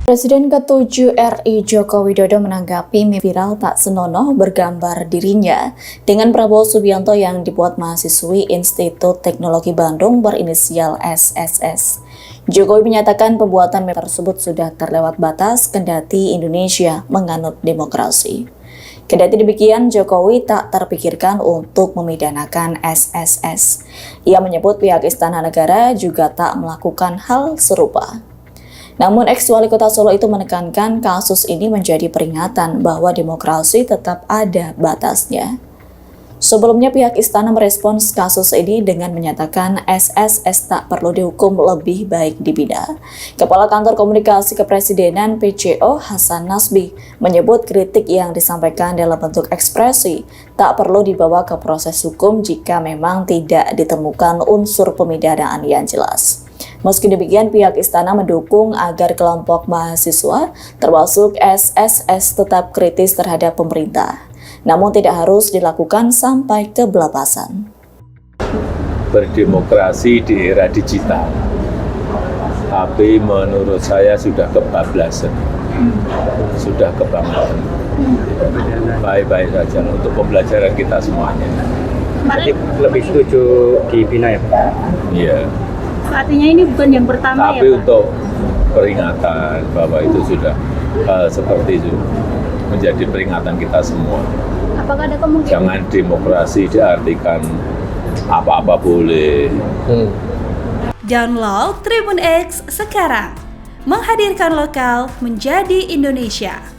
Presiden ke-7 RI Joko Widodo menanggapi meme viral tak senonoh bergambar dirinya dengan Prabowo Subianto yang dibuat mahasiswi Institut Teknologi Bandung berinisial SSS. Jokowi menyatakan pembuatan meme tersebut sudah terlewat batas kendati Indonesia menganut demokrasi. Kendati demikian, Jokowi tak terpikirkan untuk memidanakan SSS. Ia menyebut pihak Istana Negara juga tak melakukan hal serupa. Namun, ex-wali kota Solo itu menekankan kasus ini menjadi peringatan bahwa demokrasi tetap ada batasnya. Sebelumnya, pihak istana merespons kasus ini dengan menyatakan SSS tak perlu dihukum, lebih baik dibina. Kepala Kantor Komunikasi Kepresidenan PCO Hasan Nasbi menyebut kritik yang disampaikan dalam bentuk ekspresi tak perlu dibawa ke proses hukum jika memang tidak ditemukan unsur pemidanaan yang jelas. Meski demikian, pihak istana mendukung agar kelompok mahasiswa, termasuk SSS, tetap kritis terhadap pemerintah. Namun tidak harus dilakukan sampai kebelapasan. Berdemokrasi di era digital, tapi menurut saya sudah kebablasan, sudah kebangetan. Baik-baik saja untuk pembelajaran kita semuanya. Jadi lebih setuju dibina ya Pak? Iya. Artinya ini bukan yang pertama tapi ya Pak? untuk peringatan bahwa itu sudah seperti itu menjadi peringatan kita semua. Apakah ada kemungkinan? Jangan demokrasi diartikan apa-apa boleh. Download Tribun X sekarang, menghadirkan lokal menjadi Indonesia.